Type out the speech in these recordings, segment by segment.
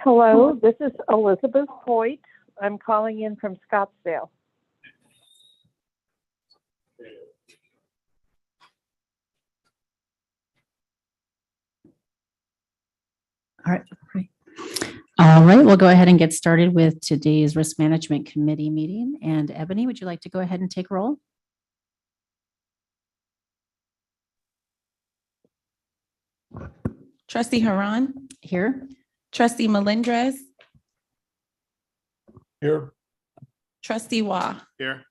Hello, this is Elizabeth Hoyt. I'm calling in from Scottsdale. All right, we'll go ahead and get started with today's Risk Management Committee meeting. And Ebony, would you like to go ahead and take roll? Trustee Haran, Here. Trustee Melendrez, Here. Trustee Wah. Here.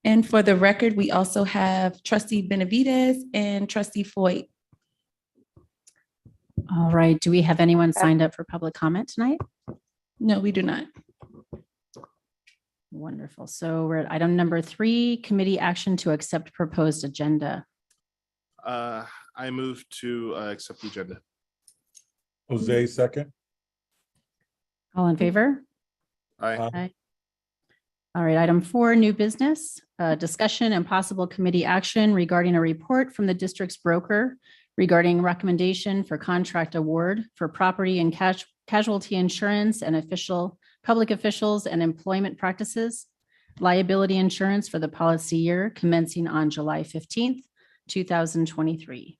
And for the record, we also have Trustee Benavides and Trustee Foyt. All right, do we have anyone signed up for public comment tonight? No, we do not. Wonderful. So we're at item number 3, committee action to accept proposed agenda. I move to accept the agenda. Jose, second. All in favor? Aye. All right, item 4, new business, discussion and possible committee action regarding a report from the district's broker regarding recommendation for contract award for property and casualty insurance and public officials and employment practices, liability insurance for the policy year commencing on July 15th, 2023.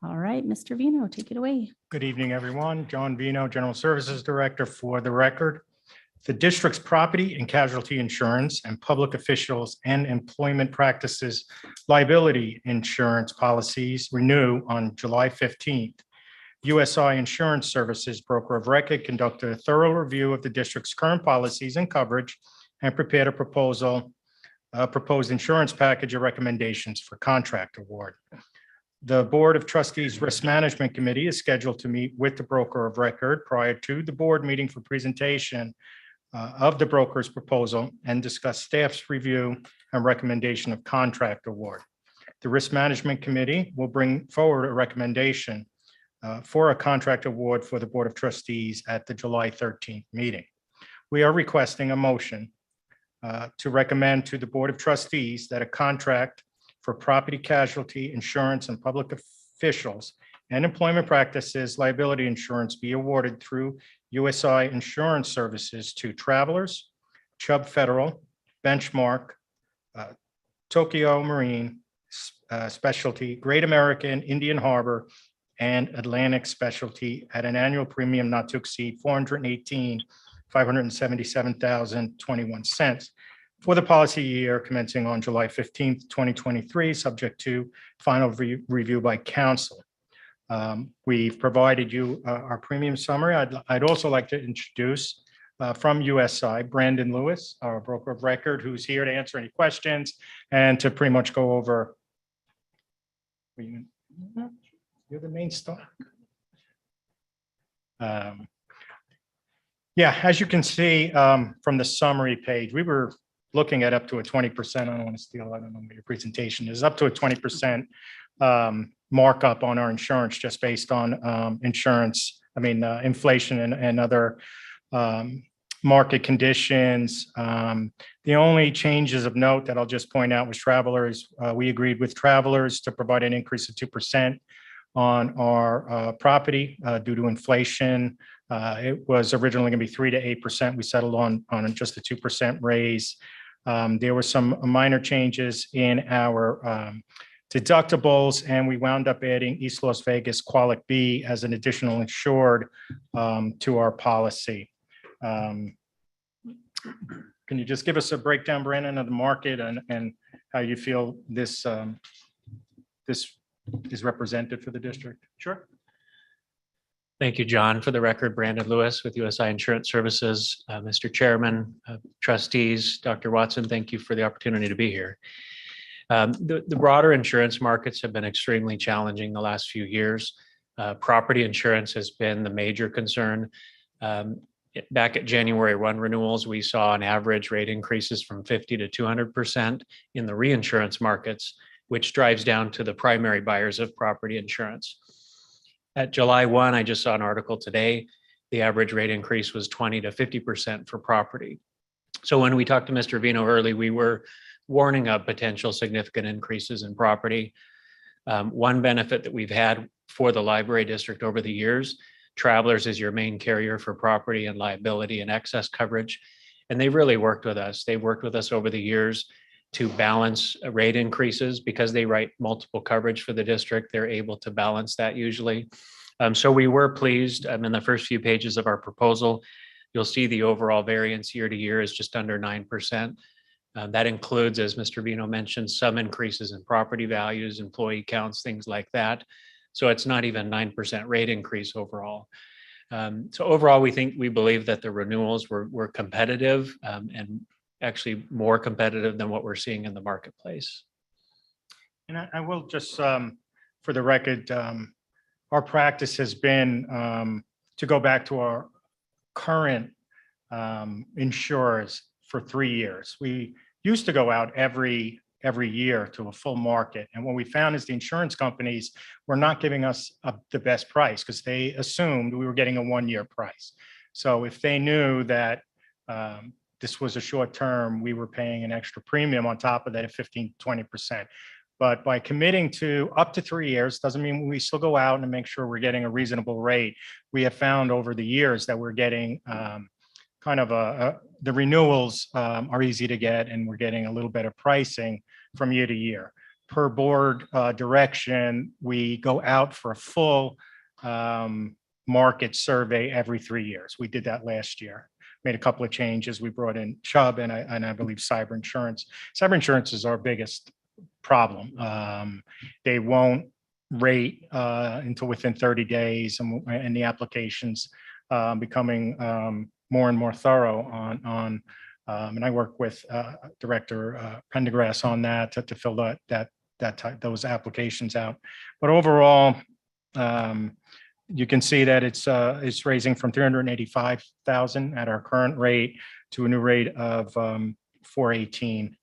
All right, Mr. Vino, take it away. Good evening, everyone. John Vino, General Services Director. For the record, the district's property and casualty insurance and public officials and employment practices liability insurance policies renew on July 15th. USI Insurance Services broker of record conducted a thorough review of the district's current policies and coverage and prepared a proposed insurance package of recommendations for contract award. The Board of Trustees Risk Management Committee is scheduled to meet with the broker of record prior to the board meeting for presentation of the broker's proposal and discuss staff's review and recommendation of contract award. The Risk Management Committee will bring forward a recommendation for a contract award for the Board of Trustees at the July 13th meeting. We are requesting a motion to recommend to the Board of Trustees that a contract for property casualty insurance and public officials and employment practices liability insurance be awarded through USI Insurance Services to Travelers, Chubb Federal, Benchmark, Tokyo Marine Specialty, Great American, Indian Harbor, and Atlantic Specialty at an annual premium not to exceed $577,021 for the policy year commencing on July 15th, 2023, subject to final review by council. We've provided you our premium summary. I'd also like to introduce from USI, Brandon Lewis, our broker of record, who's here to answer any questions and to pretty much go over. You're the main star. Yeah, as you can see from the summary page, we were looking at up to a 20%. I don't want to steal, I don't know what your presentation is, up to a 20% markup on our insurance just based on inflation and other market conditions. The only changes of note that I'll just point out was Travelers. We agreed with Travelers to provide an increase of 2% on our property due to inflation. It was originally going to be 3 to 8%. We settled on just a 2% raise. There were some minor changes in our deductibles, and we wound up adding East Las Vegas Qualic B as an additional insured to our policy. Can you just give us a breakdown, Brandon, of the market and how you feel this is represented for the district? Sure. Thank you, John. For the record, Brandon Lewis with USI Insurance Services. Mr. Chairman, trustees, Dr. Watson, thank you for the opportunity to be here. The broader insurance markets have been extremely challenging the last few years. Property insurance has been the major concern. Back at January 1 renewals, we saw an average rate increases from 50 to 200% in the reinsurance markets, which drives down to the primary buyers of property insurance. At July 1, I just saw an article today, the average rate increase was 20 to 50% for property. So when we talked to Mr. Vino early, we were warning of potential significant increases in property. One benefit that we've had for the library district over the years, Travelers is your main carrier for property and liability and excess coverage. And they really worked with us. They worked with us over the years to balance rate increases because they write multiple coverage for the district. They're able to balance that usually. So we were pleased. In the first few pages of our proposal, you'll see the overall variance year to year is just under 9%. That includes, as Mr. Vino mentioned, some increases in property values, employee counts, things like that. So it's not even 9% rate increase overall. So overall, we believe that the renewals were competitive and actually more competitive than what we're seeing in the marketplace. And I will just, for the record, our practice has been to go back to our current insurers for 3 years. We used to go out every year to a full market. And what we found is the insurance companies were not giving us the best price because they assumed we were getting a 1-year price. So if they knew that this was a short term, we were paying an extra premium on top of that at 15-20%. But by committing to up to 3 years, doesn't mean we still go out and make sure we're getting a reasonable rate. We have found over the years that we're getting kind of the renewals are easy to get, and we're getting a little better pricing from year to year. Per board direction, we go out for a full market survey every 3 years. We did that last year. Made a couple of changes. We brought in Chubb and I believe cyber insurance. Cyber insurance is our biggest problem. They won't rate until within 30 days, and the applications becoming more and more thorough on and I work with Director Pendergrass on that to fill those applications out. But overall, you can see that it's raising from 385,000 at our current rate to a new rate of 418.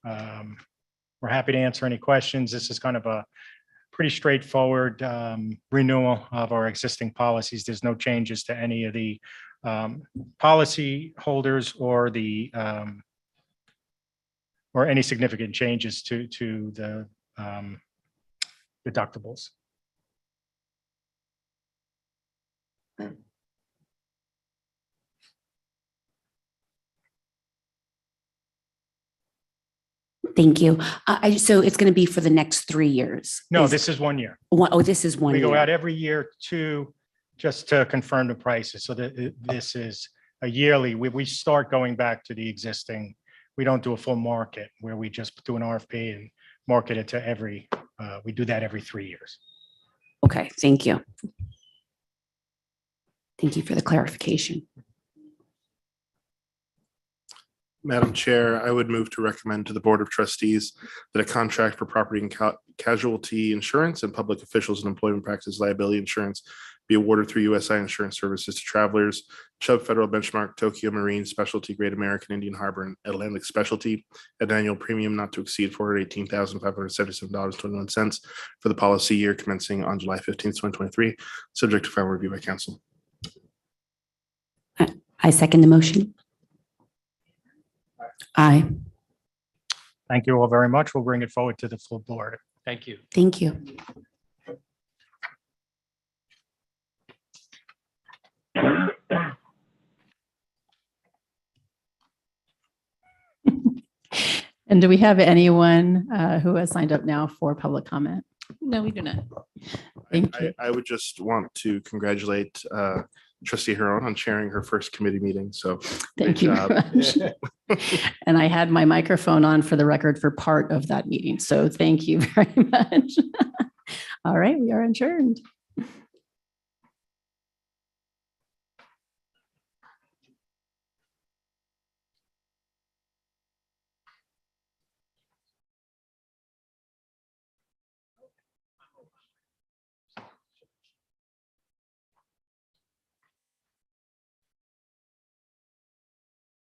We're happy to answer any questions. This is kind of a pretty straightforward renewal of our existing policies. There's no changes to any of the policy holders or or any significant changes to the deductibles. Thank you. So it's going to be for the next 3 years? No, this is 1 year. Oh, this is 1 We year. go out every year just to confirm the prices. So that this is a yearly, we start going back to the existing. We don't do a full market where we just do an RFP and market it to we do that every 3 years. Okay, thank you. Thank you for the clarification. Madam Chair, I would move to recommend to the Board of Trustees that a contract for property and casualty insurance and public officials and employment practice liability insurance be awarded through USI Insurance Services to Travelers, Chubb Federal Benchmark, Tokyo Marine Specialty, Great American Indian Harbor, and Atlantic Specialty at an annual premium not to exceed $418,577.21 for the policy year commencing on July 15th, 2023, subject to final review by council. I second the motion. Aye. Thank you all very much. We'll bring it forward to the full board. Thank you. Thank you. And do we have anyone who has signed up now for public comment? No, we do not. Thank you. I would just want to congratulate Trustee Huron on chairing her first committee meeting. So Thank you very much. And I had my microphone on for the record for part of that meeting. So thank you very much. All right, we are adjourned.